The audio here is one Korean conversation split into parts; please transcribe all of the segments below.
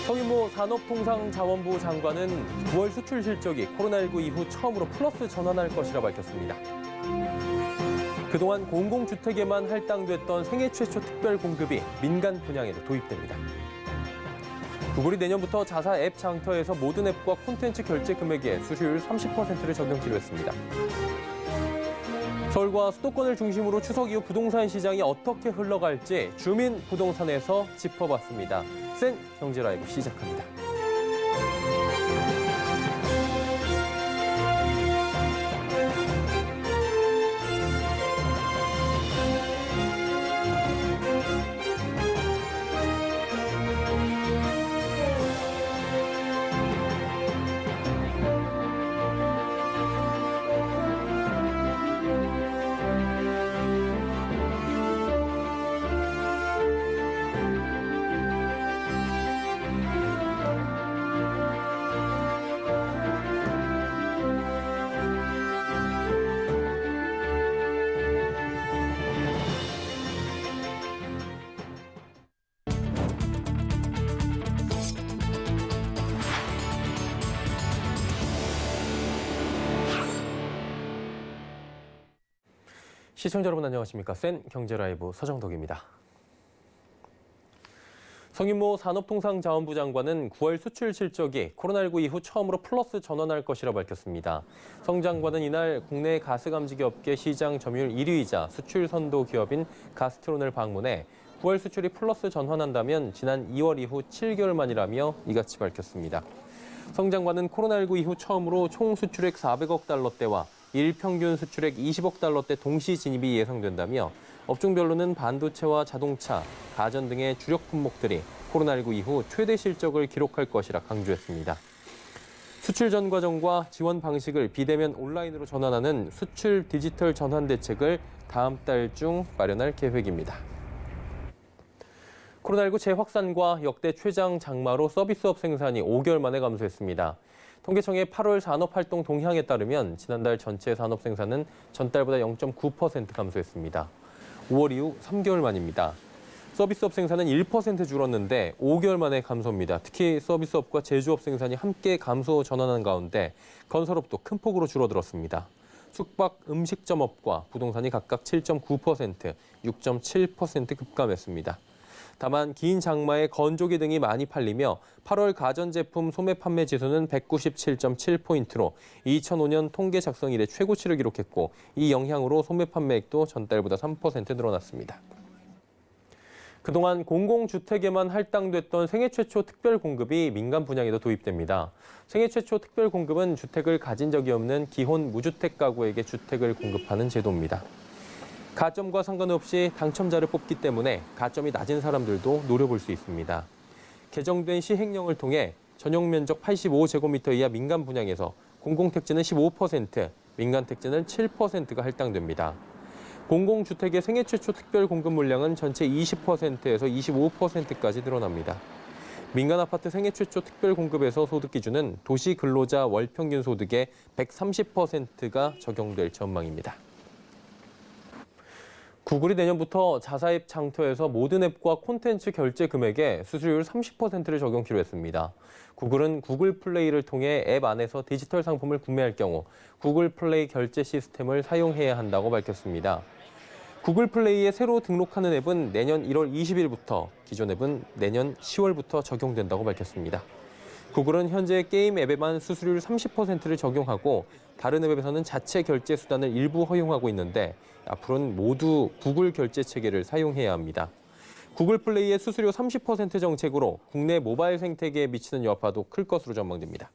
성인모 산업통상자원부 장관은 9월 수출 실적이 코로나19 이후 처음으로 플러스 전환할 것이라 밝혔습니다. 그동안 공공주택에만 할당됐던 생애 최초 특별 공급이 민간 분양에도 도입됩니다. 구글이 내년부터 자사 앱 장터에서 모든 앱과 콘텐츠 결제 금액의 수수료율 30%를 적용키로 했습니다. 서울과 수도권을 중심으로 추석 이후 부동산 시장이 어떻게 흘러갈지 주민 부동산에서 짚어봤습니다. 센 경제라이브 시작합니다. 시청자 여러분 안녕하십니까? 센 경제라이브 서정덕입니다. 성인모 산업통상자원부 장관은 9월 수출 실적이 코로나19 이후 처음으로 플러스 전환할 것이라 밝혔습니다. 성 장관은 이날 국내 가스감지기 업계 시장 점유율 1위이자 수출 선도 기업인 가스트론을 방문해 9월 수출이 플러스 전환한다면 지난 2월 이후 7개월 만이라며 이같이 밝혔습니다. 성 장관은 코로나19 이후 처음으로 총 수출액 400억 달러대와 일평균 수출액 20억 달러대 동시 진입이 예상된다며 업종별로는 반도체와 자동차, 가전 등의 주력 품목들이 코로나19 이후 최대 실적을 기록할 것이라 강조했습니다. 수출 전 과정과 지원 방식을 비대면 온라인으로 전환하는 수출 디지털 전환 대책을 다음 달 중 마련할 계획입니다. 코로나19 재확산과 역대 최장 장마로 서비스업 생산이 5개월 만에 감소했습니다. 통계청의 8월 산업활동 동향에 따르면 지난달 전체 산업 생산은 전달보다 0.9% 감소했습니다. 5월 이후 3개월 만입니다. 서비스업 생산은 1% 줄었는데 5개월 만에 감소입니다. 특히 서비스업과 제조업 생산이 함께 감소 전환한 가운데 건설업도 큰 폭으로 줄어들었습니다. 숙박, 음식점업과 부동산이 각각 7.9%, 6.7% 급감했습니다. 다만 긴 장마에 건조기 등이 많이 팔리며 8월 가전제품 소매 판매 지수는 197.7포인트로 2005년 통계 작성 이래 최고치를 기록했고 이 영향으로 소매 판매액도 전달보다 3% 늘어났습니다. 그동안 공공주택에만 할당됐던 생애 최초 특별 공급이 민간 분양에도 도입됩니다. 생애 최초 특별 공급은 주택을 가진 적이 없는 기혼 무주택 가구에게 주택을 공급하는 제도입니다. 가점과 상관없이 당첨자를 뽑기 때문에 가점이 낮은 사람들도 노려볼 수 있습니다. 개정된 시행령을 통해 전용 면적 85제곱미터 이하 민간 분양에서 공공택지는 15%, 민간택지는 7%가 할당됩니다. 공공주택의 생애 최초 특별 공급 물량은 전체 20%에서 25%까지 늘어납니다. 민간 아파트 생애 최초 특별 공급에서 소득 기준은 도시 근로자 월 평균 소득의 130%가 적용될 전망입니다. 구글이 내년부터 자사 앱 장터에서 모든 앱과 콘텐츠 결제 금액의 수수료율 30%를 적용키로 했습니다. 구글은 구글 플레이를 통해 앱 안에서 디지털 상품을 구매할 경우 구글 플레이 결제 시스템을 사용해야 한다고 밝혔습니다. 구글 플레이에 새로 등록하는 앱은 내년 1월 20일부터, 기존 앱은 내년 10월부터 적용된다고 밝혔습니다. 구글은 현재 게임 앱에만 수수료율 30%를 적용하고 다른 앱에서는 자체 결제 수단을 일부 허용하고 있는데 앞으로는 모두 구글 결제 체계를 사용해야 합니다. 구글 플레이의 수수료 30% 정책으로 국내 모바일 생태계에 미치는 여파도 클 것으로 전망됩니다.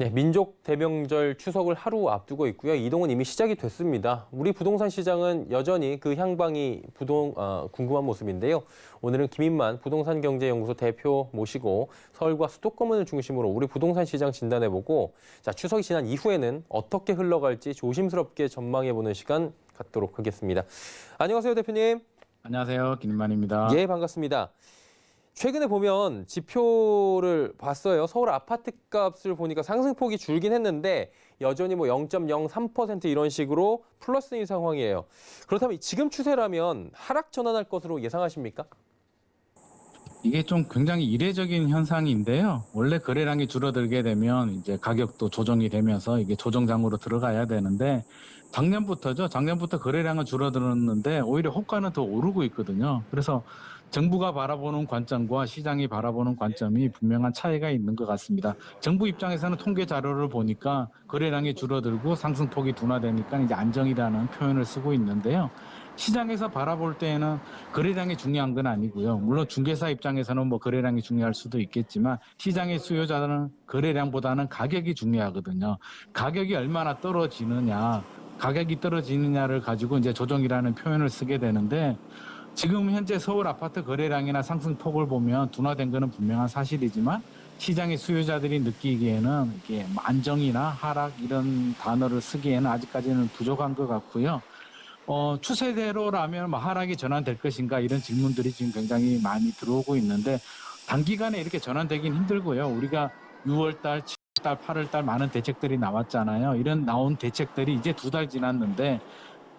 네, 민족 대명절 추석을 하루 앞두고 있고요. 이동은 이미 시작이 됐습니다. 우리 부동산 시장은 여전히 그 향방이 궁금한 모습인데요. 오늘은 김인만 부동산경제연구소 대표 모시고 서울과 수도권을 중심으로 우리 부동산 시장 진단해보고 추석이 지난 이후에는 어떻게 흘러갈지 조심스럽게 전망해보는 시간 갖도록 하겠습니다. 안녕하세요, 대표님. 안녕하세요, 김인만입니다. 예, 반갑습니다. 최근에 보면 지표를 봤어요. 서울 아파트 값을 보니까 상승폭이 줄긴 했는데 여전히 뭐 0.03% 이런 식으로 플러스인 상황이에요. 그렇다면 지금 추세라면 하락 전환할 것으로 예상하십니까? 이게 좀 굉장히 이례적인 현상인데요. 원래 거래량이 줄어들게 되면 이제 가격도 조정이 되면서 이게 조정장으로 들어가야 되는데 작년부터 거래량은 줄어들었는데 오히려 호가는 더 오르고 있거든요. 그래서 정부가 바라보는 관점과 시장이 바라보는 관점이 분명한 차이가 있는 것 같습니다. 정부 입장에서는 통계 자료를 보니까 거래량이 줄어들고 상승폭이 둔화되니까 이제 안정이라는 표현을 쓰고 있는데요. 시장에서 바라볼 때에는 거래량이 중요한 건 아니고요. 물론 중개사 입장에서는 뭐 거래량이 중요할 수도 있겠지만 시장의 수요자는 거래량보다는 가격이 중요하거든요. 가격이 얼마나 가격이 떨어지느냐를 가지고 이제 조정이라는 표현을 쓰게 되는데 지금 현재 서울 아파트 거래량이나 상승폭을 보면 둔화된 것은 분명한 사실이지만 시장의 수요자들이 느끼기에는 이게 안정이나 하락 이런 단어를 쓰기에는 아직까지는 부족한 것 같고요. 추세대로라면 하락이 전환될 것인가 이런 질문들이 지금 굉장히 많이 들어오고 있는데 단기간에 이렇게 전환되긴 힘들고요. 우리가 6월달, 7월달, 8월달 많은 대책들이 나왔잖아요. 이런 나온 대책들이 이제 2달 지났는데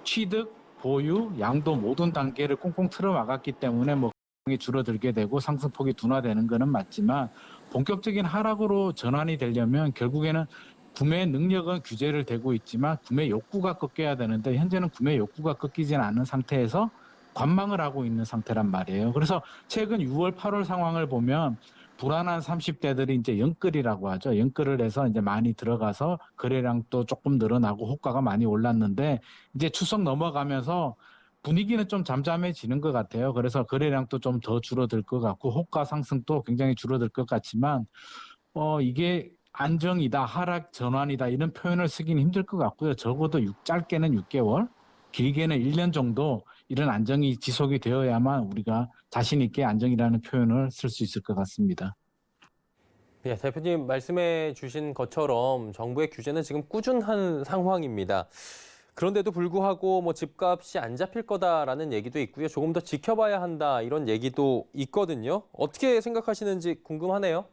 취득, 보유, 양도 모든 단계를 꽁꽁 틀어 막았기 때문에 뭐 줄어들게 되고 상승폭이 둔화되는 것은 맞지만 본격적인 하락으로 전환이 되려면 결국에는 구매 능력은 규제를 되고 있지만 구매 욕구가 꺾여야 되는데 현재는 구매 욕구가 꺾이지는 않은 상태에서 관망을 하고 있는 상태란 말이에요. 그래서 최근 6월, 8월 상황을 보면 불안한 30대들이 이제 영끌이라고 하죠. 영끌을 해서 이제 많이 들어가서 거래량도 조금 늘어나고 호가가 많이 올랐는데 이제 추석 넘어가면서 분위기는 좀 잠잠해지는 것 같아요. 그래서 거래량도 좀 더 줄어들 것 같고 호가 상승도 굉장히 줄어들 것 같지만 이게 안정이다, 하락 전환이다 이런 표현을 쓰기는 힘들 것 같고요. 적어도 짧게는 6개월, 길게는 1년 정도 이런 안정이 지속이 되어야만 우리가 자신 있게 안정이라는 표현을 쓸 수 있을 것 같습니다. 네, 대표님 말씀해 주신 것처럼 정부의 규제는 지금 꾸준한 상황입니다. 그런데도 불구하고 뭐 집값이 안 잡힐 거다라는 얘기도 있고요. 조금 더 지켜봐야 한다 이런 얘기도 있거든요. 어떻게 생각하시는지 궁금하네요.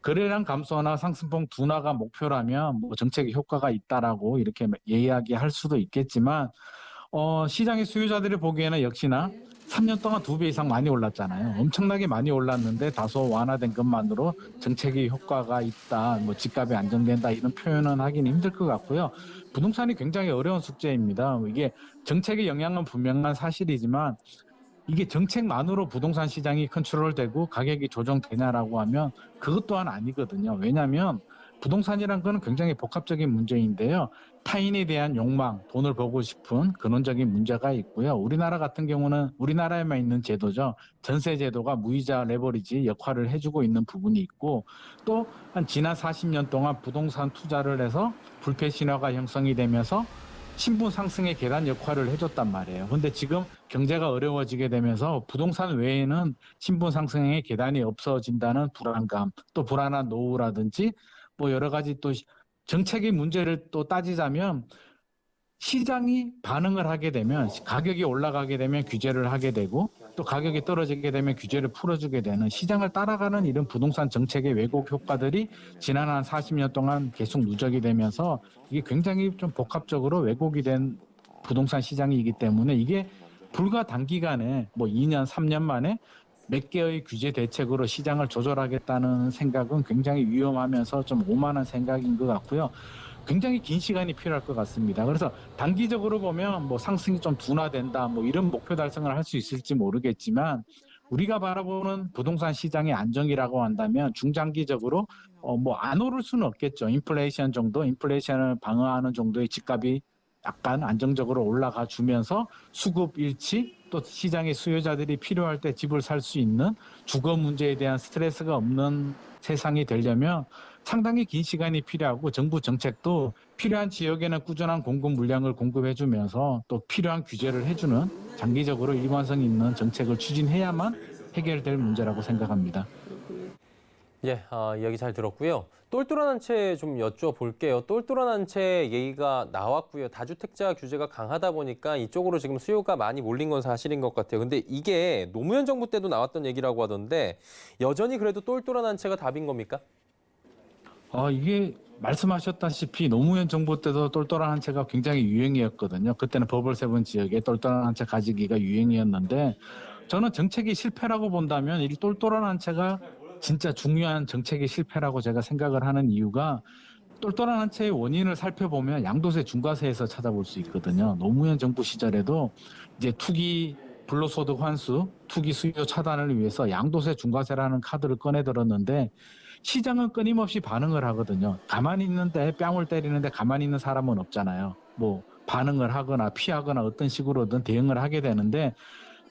거래량 감소나 상승폭 둔화가 목표라면 뭐 정책의 효과가 있다라고 이렇게 이야기할 수도 있겠지만 시장의 수요자들이 보기에는 역시나 3년 동안 2배 이상 많이 올랐잖아요. 엄청나게 많이 올랐는데 다소 완화된 것만으로 정책의 효과가 있다, 뭐 집값이 안정된다 이런 표현은 하기는 힘들 것 같고요. 부동산이 굉장히 어려운 숙제입니다. 이게 정책의 영향은 분명한 사실이지만 이게 정책만으로 부동산 시장이 컨트롤되고 가격이 조정되냐라고 하면 그것 또한 아니거든요. 왜냐하면 부동산이란 거는 굉장히 복합적인 문제인데요. 타인에 대한 욕망, 돈을 벌고 싶은 근원적인 문제가 있고요. 우리나라 같은 경우는 우리나라에만 있는 제도죠. 전세 제도가 무이자 레버리지 역할을 해주고 있는 부분이 있고 또 한 지난 40년 동안 부동산 투자를 해서 불패 신화가 형성이 되면서 신분 상승의 계단 역할을 해줬단 말이에요. 근데 지금 경제가 어려워지게 되면서 부동산 외에는 신분 상승의 계단이 없어진다는 불안감, 또 불안한 노후라든지 뭐 여러 가지 또 정책의 문제를 또 따지자면 시장이 반응을 하게 되면 가격이 올라가게 되면 규제를 하게 되고 또 가격이 떨어지게 되면 규제를 풀어주게 되는 시장을 따라가는 이런 부동산 정책의 왜곡 효과들이 지난 한 40년 동안 계속 누적이 되면서 이게 굉장히 좀 복합적으로 왜곡이 된 부동산 시장이기 때문에 이게 불과 단기간에 뭐 2년, 3년 만에 몇 개의 규제 대책으로 시장을 조절하겠다는 생각은 굉장히 위험하면서 좀 오만한 생각인 것 같고요. 굉장히 긴 시간이 필요할 것 같습니다. 그래서 단기적으로 보면 뭐 상승이 좀 둔화된다, 뭐 이런 목표 달성을 할 수 있을지 모르겠지만 우리가 바라보는 부동산 시장의 안정이라고 한다면 중장기적으로 뭐 안 오를 수는 없겠죠. 인플레이션을 방어하는 정도의 집값이 약간 안정적으로 올라가 주면서 수급 일치 또 시장의 수요자들이 필요할 때 집을 살 수 있는 주거 문제에 대한 스트레스가 없는 세상이 되려면 상당히 긴 시간이 필요하고 정부 정책도 필요한 지역에는 꾸준한 공급 물량을 공급해주면서 또 필요한 규제를 해주는 장기적으로 일관성 있는 정책을 추진해야만 해결될 문제라고 생각합니다. 이야기 잘 들었고요. 똘똘한 한 채 좀 여쭤볼게요. 똘똘한 한 채 얘기가 나왔고요. 다주택자 규제가 강하다 보니까 이쪽으로 지금 수요가 많이 몰린 건 사실인 것 같아요. 근데 이게 노무현 정부 때도 나왔던 얘기라고 하던데 여전히 그래도 똘똘한 한 채가 답인 겁니까? 이게 말씀하셨다시피 노무현 정부 때도 똘똘한 한 채가 굉장히 유행이었거든요. 그때는 버블7 지역에 똘똘한 한 채 가지기가 유행이었는데 저는 정책이 실패라고 본다면 이 똘똘한 한 채가 진짜 중요한 정책의 실패라고 제가 생각을 하는 이유가 똘똘한 한 채의 원인을 살펴보면 양도세 중과세에서 찾아볼 수 있거든요. 노무현 정부 시절에도 이제 투기 불로소득 환수, 투기 수요 차단을 위해서 양도세 중과세라는 카드를 꺼내 들었는데 시장은 끊임없이 반응을 하거든요. 가만히 있는데 뺨을 때리는데 가만히 있는 사람은 없잖아요. 뭐 반응을 하거나 피하거나 어떤 식으로든 대응을 하게 되는데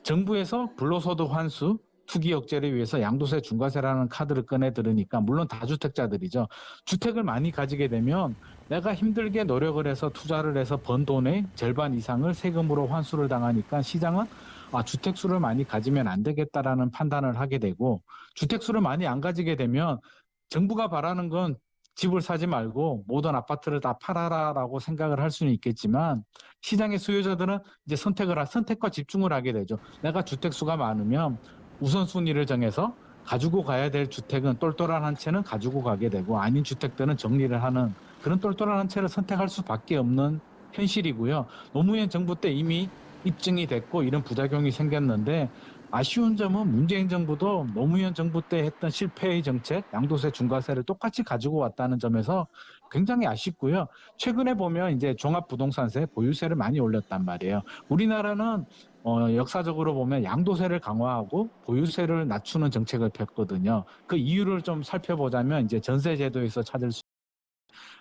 정부에서 불로소득 환수, 투기 억제를 위해서 양도세 중과세라는 카드를 꺼내 들으니까 물론 다주택자들이죠. 주택을 많이 가지게 되면 내가 힘들게 노력을 해서 투자를 해서 번 돈의 절반 이상을 세금으로 환수를 당하니까 시장은 주택수를 많이 가지면 안 되겠다라는 판단을 하게 되고 주택수를 많이 안 가지게 되면 정부가 바라는 건 집을 사지 말고 모든 아파트를 다 팔아라라고 생각을 할 수는 있겠지만 시장의 수요자들은 이제 선택과 집중을 하게 되죠. 내가 주택수가 많으면 우선순위를 정해서 가지고 가야 될 주택은 똘똘한 한 채는 가지고 가게 되고 아닌 주택들은 정리를 하는 그런 똘똘한 한 채를 선택할 수밖에 없는 현실이고요. 노무현 정부 때 이미 입증이 됐고 이런 부작용이 생겼는데 아쉬운 점은 문재인 정부도 노무현 정부 때 했던 실패의 정책, 양도세 중과세를 똑같이 가지고 왔다는 점에서 굉장히 아쉽고요. 최근에 보면 이제 종합부동산세, 보유세를 많이 올렸단 말이에요. 우리나라는 역사적으로 보면 양도세를 강화하고 보유세를 낮추는 정책을 폈거든요. 그 이유를 좀 살펴보자면 이제 전세제도에서 찾을 수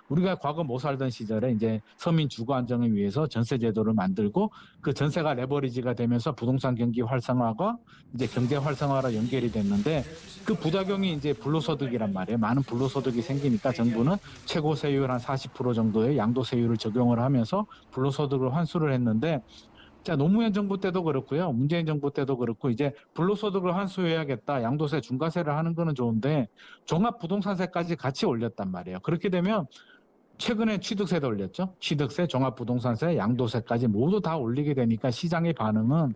우리가 과거 못 살던 시절에 이제 서민 주거 안정을 위해서 전세 제도를 만들고 그 전세가 레버리지가 되면서 부동산 경기 활성화가 이제 경제 활성화로 연결이 됐는데 그 부작용이 이제 불로소득이란 말이에요. 많은 불로소득이 생기니까 정부는 최고 세율 한 40% 정도의 양도세율을 적용을 하면서 불로소득을 환수를 했는데 자, 노무현 정부 때도 그렇고요. 문재인 정부 때도 그렇고 이제 불로소득을 환수해야겠다. 양도세 중과세를 하는 거는 좋은데 종합부동산세까지 같이 올렸단 말이에요. 그렇게 되면 최근에 취득세도 올렸죠. 취득세, 종합부동산세, 양도세까지 모두 다 올리게 되니까 시장의 반응은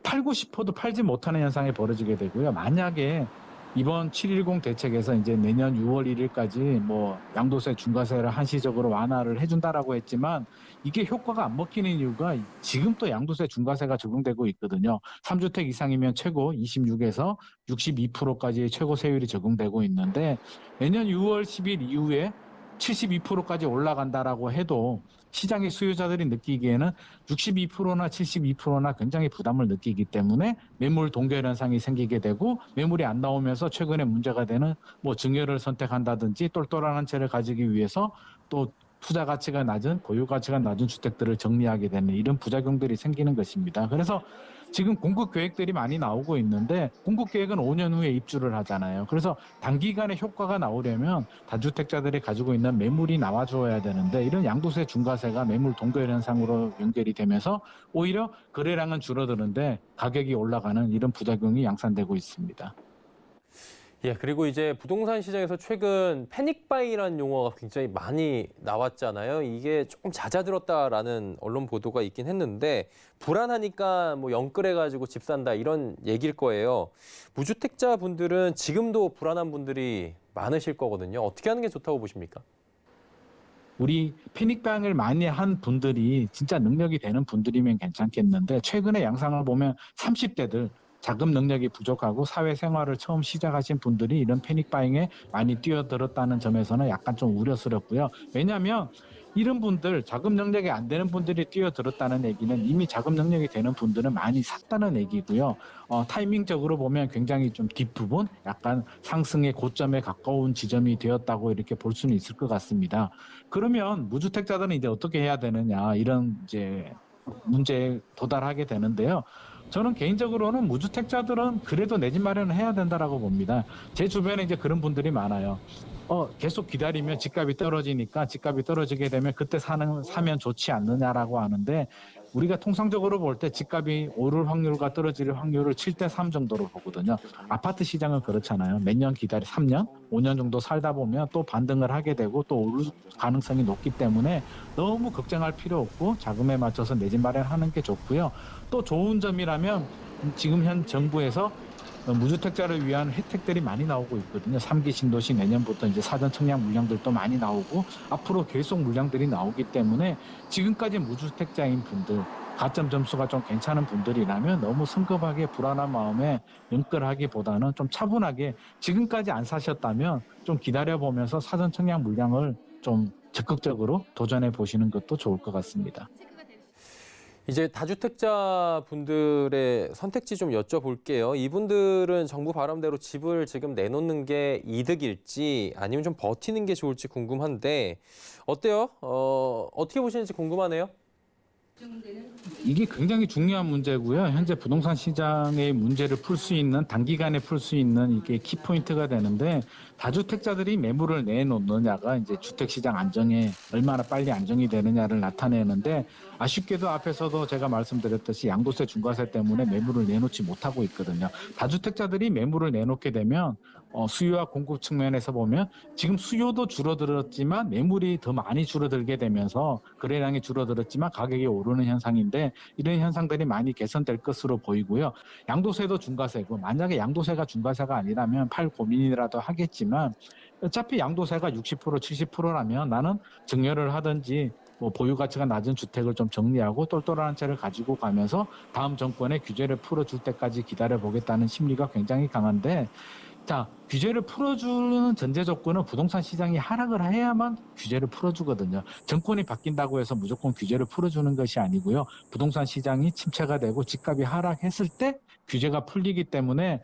팔고 싶어도 팔지 못하는 현상이 벌어지게 되고요. 만약에 이번 7.10 대책에서 이제 내년 6월 1일까지 뭐 양도세 중과세를 한시적으로 완화를 해준다라고 했지만 이게 효과가 안 먹히는 이유가 지금 또 양도세 중과세가 적용되고 있거든요. 3주택 이상이면 최고 26에서 62%까지의 최고 세율이 적용되고 있는데 내년 6월 10일 이후에 72%까지 올라간다라고 해도 시장의 수요자들이 느끼기에는 62%나 72%나 굉장히 부담을 느끼기 때문에 매물 동결 현상이 생기게 되고 매물이 안 나오면서 최근에 문제가 되는 뭐 증여를 선택한다든지 똘똘한 한 채를 가지기 위해서 또 투자 가치가 낮은 보유 가치가 낮은 주택들을 정리하게 되는 이런 부작용들이 생기는 것입니다. 그래서 지금 공급 계획들이 많이 나오고 있는데 공급 계획은 5년 후에 입주를 하잖아요. 그래서 단기간에 효과가 나오려면 다주택자들이 가지고 있는 매물이 나와줘야 되는데 이런 양도세 중과세가 매물 동결 현상으로 연결이 되면서 오히려 거래량은 줄어드는데 가격이 올라가는 이런 부작용이 양산되고 있습니다. 그리고 이제 부동산 시장에서 최근 패닉바이라는 용어가 굉장히 많이 나왔잖아요. 이게 조금 잦아들었다라는 언론 보도가 있긴 했는데 불안하니까 뭐 영끌해가지고 집 산다 이런 얘기일 거예요. 무주택자 분들은 지금도 불안한 분들이 많으실 거거든요. 어떻게 하는 게 좋다고 보십니까? 우리 패닉바잉을 많이 한 분들이 진짜 능력이 되는 분들이면 괜찮겠는데 최근의 양상을 보면 30대들 자금 능력이 부족하고 사회생활을 처음 시작하신 분들이 이런 패닉바잉에 많이 뛰어들었다는 점에서는 약간 좀 우려스럽고요. 왜냐하면 이런 분들, 자금 능력이 안 되는 분들이 뛰어들었다는 얘기는 이미 자금 능력이 되는 분들은 많이 샀다는 얘기고요. 타이밍적으로 보면 굉장히 좀 뒷부분, 약간 상승의 고점에 가까운 지점이 되었다고 이렇게 볼 수는 있을 것 같습니다. 그러면 무주택자들은 이제 어떻게 해야 되느냐, 이런 이제 문제에 도달하게 되는데요. 저는 개인적으로는 무주택자들은 그래도 내 집 마련을 해야 된다라고 봅니다. 제 주변에 이제 그런 분들이 많아요. 계속 기다리면 집값이 떨어지니까 집값이 떨어지게 되면 그때 사면 좋지 않느냐라고 하는데 우리가 통상적으로 볼 때 집값이 오를 확률과 떨어질 확률을 7대 3 정도로 보거든요. 아파트 시장은 그렇잖아요. 몇 년 3년, 5년 정도 살다 보면 또 반등을 하게 되고 또 오를 가능성이 높기 때문에 너무 걱정할 필요 없고 자금에 맞춰서 내 집 마련하는 게 좋고요. 또 좋은 점이라면 지금 현 정부에서 무주택자를 위한 혜택들이 많이 나오고 있거든요. 3기 신도시 내년부터 이제 사전 청약 물량들도 많이 나오고 앞으로 계속 물량들이 나오기 때문에 지금까지 무주택자인 분들 가점 점수가 좀 괜찮은 분들이라면 너무 성급하게 불안한 마음에 연끌하기보다는 좀 차분하게 지금까지 안 사셨다면 좀 기다려보면서 사전 청약 물량을 좀 적극적으로 도전해 보시는 것도 좋을 것 같습니다. 이제 다주택자 분들의 선택지 좀 여쭤볼게요. 이분들은 정부 바람대로 집을 지금 내놓는 게 이득일지 아니면 좀 버티는 게 좋을지 궁금한데 어때요? 어떻게 보시는지 궁금하네요. 이게 굉장히 중요한 문제고요. 현재 부동산 시장의 문제를 풀 수 있는 단기간에 풀 수 있는 이게 키포인트가 되는데 다주택자들이 매물을 내놓느냐가 이제 주택시장 안정에 얼마나 빨리 안정이 되느냐를 나타내는데 아쉽게도 앞에서도 제가 말씀드렸듯이 양도세 중과세 때문에 매물을 내놓지 못하고 있거든요. 다주택자들이 매물을 내놓게 되면 수요와 공급 측면에서 보면 지금 수요도 줄어들었지만 매물이 더 많이 줄어들게 되면서 거래량이 줄어들었지만 가격이 오르는 현상인데 이런 현상들이 많이 개선될 것으로 보이고요. 양도세도 중과세고 만약에 양도세가 중과세가 아니라면 팔 고민이라도 하겠지만 어차피 양도세가 60% 70%라면 나는 증여를 하든지 뭐 보유 가치가 낮은 주택을 좀 정리하고 똘똘한 채를 가지고 가면서 다음 정권의 규제를 풀어줄 때까지 기다려보겠다는 심리가 굉장히 강한데 자, 규제를 풀어주는 전제 조건은 부동산 시장이 하락을 해야만 규제를 풀어주거든요. 정권이 바뀐다고 해서 무조건 규제를 풀어주는 것이 아니고요. 부동산 시장이 침체가 되고 집값이 하락했을 때 규제가 풀리기 때문에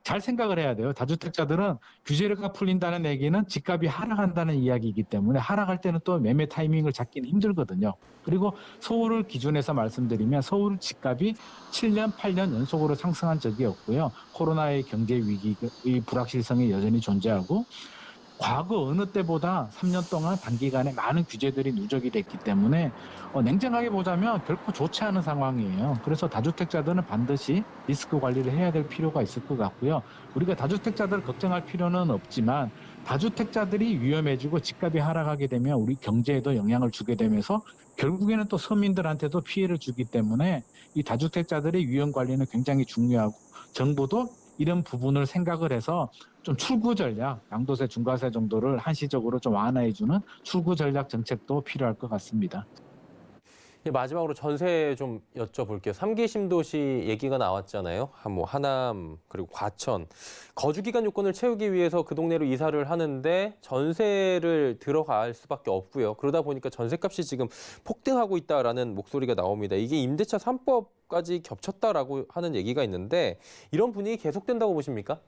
잘 생각을 해야 돼요. 다주택자들은 규제가 풀린다는 얘기는 집값이 하락한다는 이야기이기 때문에 하락할 때는 또 매매 타이밍을 잡기는 힘들거든요. 그리고 서울을 기준해서 말씀드리면 서울 집값이 7년, 8년 연속으로 상승한 적이 없고요. 코로나의 경제 위기의 불확실성이 여전히 존재하고 과거 어느 때보다 3년 동안 단기간에 많은 규제들이 누적이 됐기 때문에 냉정하게 보자면 결코 좋지 않은 상황이에요. 그래서 다주택자들은 반드시 리스크 관리를 해야 될 필요가 있을 것 같고요. 우리가 다주택자들을 걱정할 필요는 없지만 다주택자들이 위험해지고 집값이 하락하게 되면 우리 경제에도 영향을 주게 되면서 결국에는 또 서민들한테도 피해를 주기 때문에 이 다주택자들의 위험 관리는 굉장히 중요하고 정부도 이런 부분을 생각을 해서 좀 출구 전략, 양도세, 중과세 정도를 한시적으로 좀 완화해주는 출구 전략 정책도 필요할 것 같습니다. 마지막으로 전세 좀 여쭤볼게요. 3기 신도시 얘기가 나왔잖아요. 뭐 하남 그리고 과천. 거주기간 요건을 채우기 위해서 그 동네로 이사를 하는데 전세를 들어갈 수밖에 없고요. 그러다 보니까 전세값이 지금 폭등하고 있다라는 목소리가 나옵니다. 이게 임대차 3법까지 겹쳤다라고 하는 얘기가 있는데 이런 분위기 계속된다고 보십니까?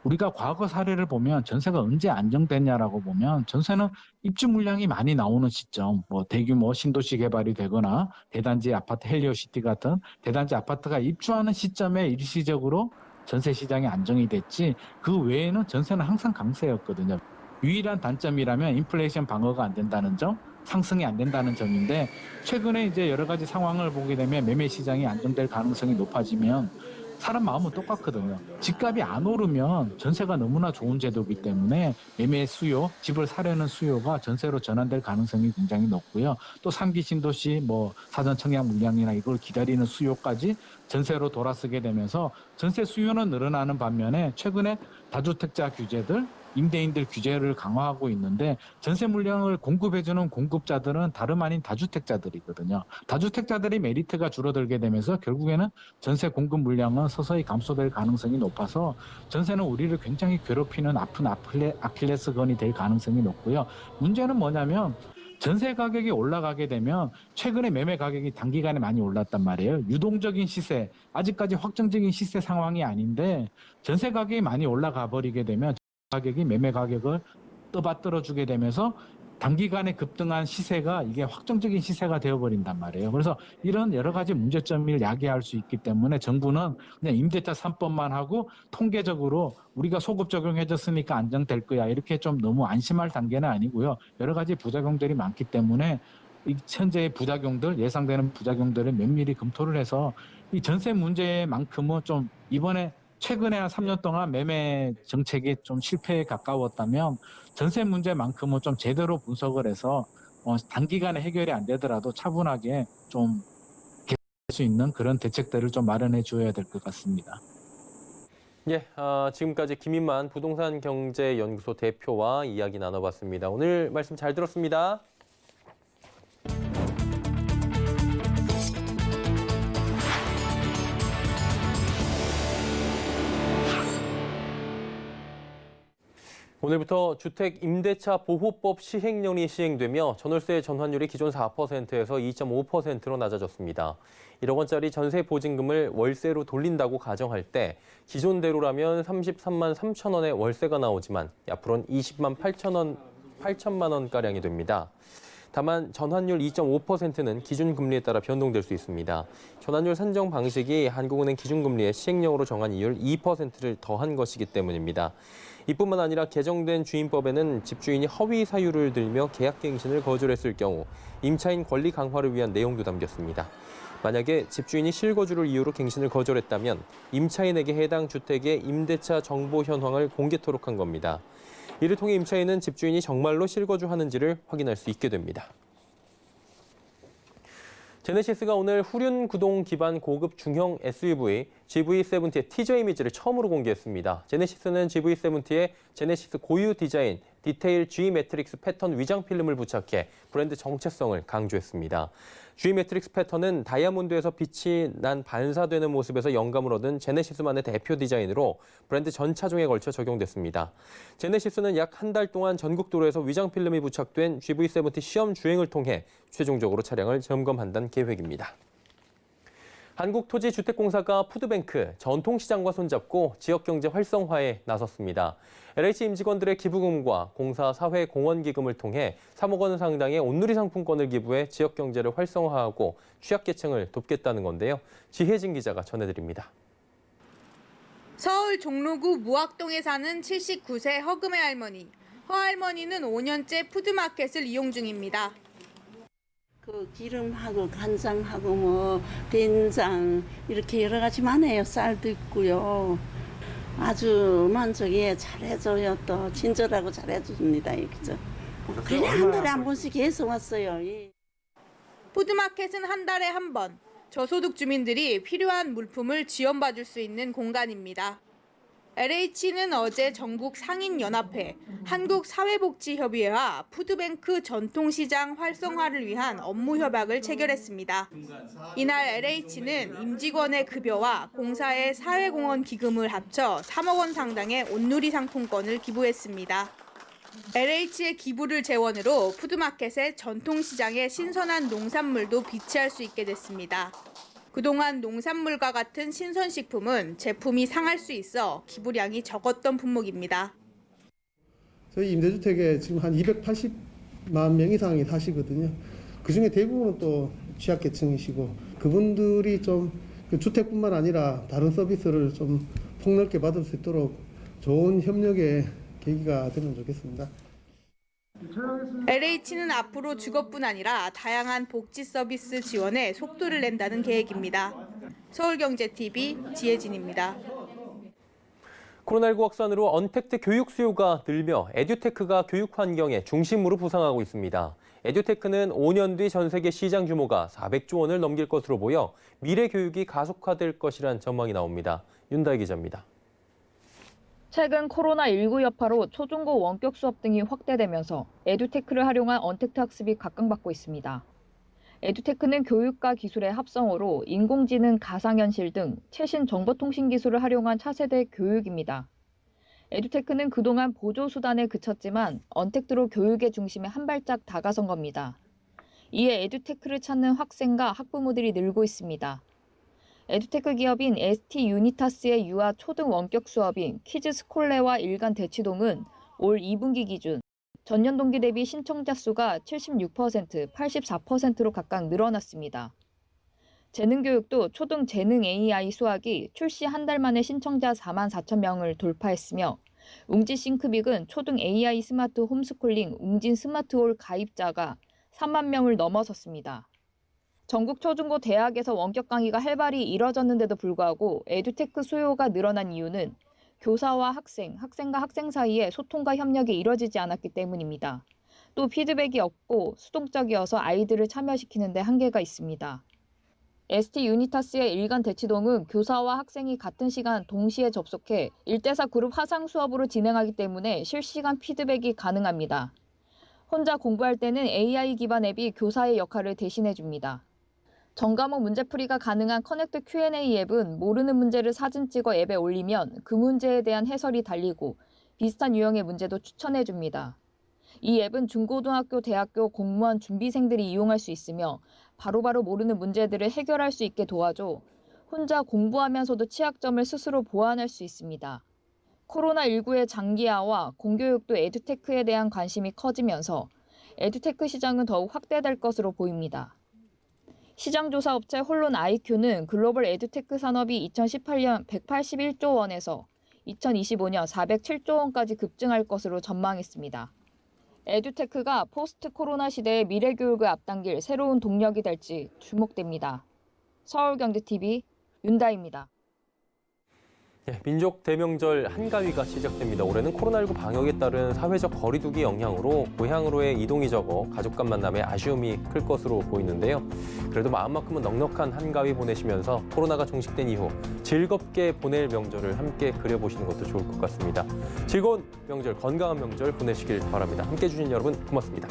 우리가 과거 사례를 보면 전세가 언제 안정됐냐라고 보면 전세는 입주 물량이 많이 나오는 시점, 뭐 대규모 신도시 개발이 되거나 대단지 아파트 헬리오시티 같은 대단지 아파트가 입주하는 시점에 일시적으로 전세 시장이 안정이 됐지 그 외에는 전세는 항상 강세였거든요. 유일한 단점이라면 인플레이션 방어가 안 된다는 점, 상승이 안 된다는 점인데 최근에 이제 여러 가지 상황을 보게 되면 매매 시장이 안정될 가능성이 높아지면 사람 마음은 똑같거든요. 집값이 안 오르면 전세가 너무나 좋은 제도이기 때문에 매매 수요, 집을 사려는 수요가 전세로 전환될 가능성이 굉장히 높고요. 또 3기 신도시, 뭐 사전 청약 물량이나 이걸 기다리는 수요까지 전세로 돌아서게 되면서 전세 수요는 늘어나는 반면에 최근에 다주택자 규제들, 임대인들 규제를 강화하고 있는데 전세 물량을 공급해주는 공급자들은 다름 아닌 다주택자들이거든요. 다주택자들이 메리트가 줄어들게 되면서 결국에는 전세 공급 물량은 서서히 감소될 가능성이 높아서 전세는 우리를 굉장히 괴롭히는 아픈 아킬레스건이 될 가능성이 높고요. 문제는 뭐냐면 전세 가격이 올라가게 되면 최근에 매매 가격이 단기간에 많이 올랐단 말이에요. 유동적인 시세, 아직까지 확정적인 시세 상황이 아닌데 전세 가격이 많이 올라가 버리게 되면 가격이 매매 가격을 떠받들어주게 되면서 단기간에 급등한 시세가 이게 확정적인 시세가 되어버린단 말이에요. 그래서 이런 여러 가지 문제점을 야기할 수 있기 때문에 정부는 그냥 임대차 3법만 하고 통계적으로 우리가 소급 적용해줬으니까 안정될 거야 이렇게 좀 너무 안심할 단계는 아니고요. 여러 가지 부작용들이 많기 때문에 이 현재의 부작용들, 예상되는 부작용들을 면밀히 검토를 해서 이 전세 문제만큼은 좀 이번에 최근에 한 3년 동안 매매 정책이 좀 실패에 가까웠다면 전세 문제만큼은 좀 제대로 분석을 해서 단기간에 해결이 안 되더라도 차분하게 좀 개선할 수 있는 그런 대책들을 좀 마련해 줘야 될 것 같습니다. 예, 지금까지 김인만 부동산 경제연구소 대표와 이야기 나눠봤습니다. 오늘 말씀 잘 들었습니다. 오늘부터 주택임대차 보호법 시행령이 시행되며 전월세 전환율이 기존 4%에서 2.5%로 낮아졌습니다. 1억 원짜리 전세 보증금을 월세로 돌린다고 가정할 때 기존대로라면 33만 3천 원의 월세가 나오지만 앞으로는 20만 8천만 원가량이 됩니다. 다만 전환율 2.5%는 기준금리에 따라 변동될 수 있습니다. 전환율 산정 방식이 한국은행 기준금리에 시행령으로 정한 이율 2%를 더한 것이기 때문입니다. 이뿐만 아니라 개정된 주임법에는 집주인이 허위 사유를 들며 계약갱신을 거절했을 경우 임차인 권리 강화를 위한 내용도 담겼습니다. 만약에 집주인이 실거주를 이유로 갱신을 거절했다면 임차인에게 해당 주택의 임대차 정보 현황을 공개토록 한 겁니다. 이를 통해 임차인은 집주인이 정말로 실거주하는지를 확인할 수 있게 됩니다. 제네시스가 오늘 후륜 구동 기반 고급 중형 SUV GV70의 티저 이미지를 처음으로 공개했습니다. 제네시스는 GV70에 제네시스 고유 디자인, 디테일 G 매트릭스 패턴 위장 필름을 부착해 브랜드 정체성을 강조했습니다. G 매트릭스 패턴은 다이아몬드에서 빛이 난 반사되는 모습에서 영감을 얻은 제네시스만의 대표 디자인으로 브랜드 전 차종에 걸쳐 적용됐습니다. 제네시스는 약 한 달 동안 전국 도로에서 위장 필름이 부착된 GV70 시험 주행을 통해 최종적으로 차량을 점검한다는 계획입니다. 한국토지주택공사가 푸드뱅크, 전통시장과 손잡고 지역경제 활성화에 나섰습니다. LH 임직원들의 기부금과 공사 사회공헌기금을 통해 3억 원 상당의 온누리 상품권을 기부해 지역경제를 활성화하고 취약계층을 돕겠다는 건데요. 지혜진 기자가 전해드립니다. 서울 종로구 무학동에 사는 79세 허금의 할머니. 허 할머니는 5년째 푸드마켓을 이용 중입니다. 그 기름하고 간장하고 뭐 된장 이렇게 여러 가지 많아요. 쌀도 있고요. 아주 만족해 잘해줘요. 또 친절하고 잘해줍니다. 그죠? 그래 한 달에 한 번씩 계속 왔어요. 예. 푸드마켓은 한 달에 한 번 저소득 주민들이 필요한 물품을 지원받을 수 있는 공간입니다. LH는 어제 전국 상인연합회, 한국사회복지협의회와 푸드뱅크 전통시장 활성화를 위한 업무 협약을 체결했습니다. 이날 LH는 임직원의 급여와 공사의 사회공헌 기금을 합쳐 3억 원 상당의 온누리 상품권을 기부했습니다. LH의 기부를 재원으로 푸드마켓의 전통시장에 신선한 농산물도 비치할 수 있게 됐습니다. 그동안 농산물과 같은 신선식품은 제품이 상할 수 있어 기부량이 적었던 품목입니다. 저희 임대주택에 지금 한 280만 명 이상이 사시거든요. 그중에 대부분은 또 취약계층이시고 그분들이 좀 주택뿐만 아니라 다른 서비스를 좀 폭넓게 받을 수 있도록 좋은 협력의 계기가 되면 좋겠습니다. LH는 앞으로 주거뿐 아니라 다양한 복지 서비스 지원에 속도를 낸다는 계획입니다. 서울경제TV 지혜진입니다. 코로나19 확산으로 언택트 교육 수요가 늘며 에듀테크가 교육 환경의 중심으로 부상하고 있습니다. 에듀테크는 5년 뒤 전 세계 시장 규모가 400조 원을 넘길 것으로 보여 미래 교육이 가속화될 것이란 전망이 나옵니다. 윤다희 기자입니다. 최근 코로나19 여파로 초중고 원격 수업 등이 확대되면서 에듀테크를 활용한 언택트 학습이 각광받고 있습니다. 에듀테크는 교육과 기술의 합성어로 인공지능, 가상현실 등 최신 정보통신 기술을 활용한 차세대 교육입니다. 에듀테크는 그동안 보조수단에 그쳤지만 언택트로 교육의 중심에 한 발짝 다가선 겁니다. 이에 에듀테크를 찾는 학생과 학부모들이 늘고 있습니다. 에듀테크 기업인 ST 유니타스의 유아 초등 원격 수업인 키즈스콜레와 일간 대치동은 올 2분기 기준 전년 동기 대비 신청자 수가 76%, 84%로 각각 늘어났습니다. 재능교육도 초등 재능 AI 수학이 출시 한 달 만에 신청자 4만 4천 명을 돌파했으며 웅진 싱크빅은 초등 AI 스마트 홈스쿨링 웅진 스마트홀 가입자가 3만 명을 넘어섰습니다. 전국 초중고 대학에서 원격 강의가 활발히 이뤄졌는데도 불구하고 에듀테크 수요가 늘어난 이유는 교사와 학생, 학생과 학생 사이에 소통과 협력이 이뤄지지 않았기 때문입니다. 또 피드백이 없고 수동적이어서 아이들을 참여시키는 데 한계가 있습니다. ST 유니타스의 일간 대치동은 교사와 학생이 같은 시간 동시에 접속해 1대4 그룹 화상 수업으로 진행하기 때문에 실시간 피드백이 가능합니다. 혼자 공부할 때는 AI 기반 앱이 교사의 역할을 대신해 줍니다. 전과목 문제풀이가 가능한 커넥트 Q&A 앱은 모르는 문제를 사진 찍어 앱에 올리면 그 문제에 대한 해설이 달리고 비슷한 유형의 문제도 추천해 줍니다. 이 앱은 중고등학교, 대학교 공무원 준비생들이 이용할 수 있으며 바로바로 모르는 문제들을 해결할 수 있게 도와줘 혼자 공부하면서도 취약점을 스스로 보완할 수 있습니다. 코로나19의 장기화와 공교육도 에듀테크에 대한 관심이 커지면서 에듀테크 시장은 더욱 확대될 것으로 보입니다. 시장조사 업체 홀론 IQ는 글로벌 에듀테크 산업이 2018년 181조 원에서 2025년 407조 원까지 급증할 것으로 전망했습니다. 에듀테크가 포스트 코로나 시대의 미래 교육을 앞당길 새로운 동력이 될지 주목됩니다. 서울경제TV 윤다입니다. 네, 민족 대명절 한가위가 시작됩니다. 올해는 코로나19 방역에 따른 사회적 거리두기 영향으로 고향으로의 이동이 적어 가족 간 만남에 아쉬움이 클 것으로 보이는데요. 그래도 마음만큼은 넉넉한 한가위 보내시면서 코로나가 종식된 이후 즐겁게 보낼 명절을 함께 그려보시는 것도 좋을 것 같습니다. 즐거운 명절, 건강한 명절 보내시길 바랍니다. 함께해 주신 여러분 고맙습니다.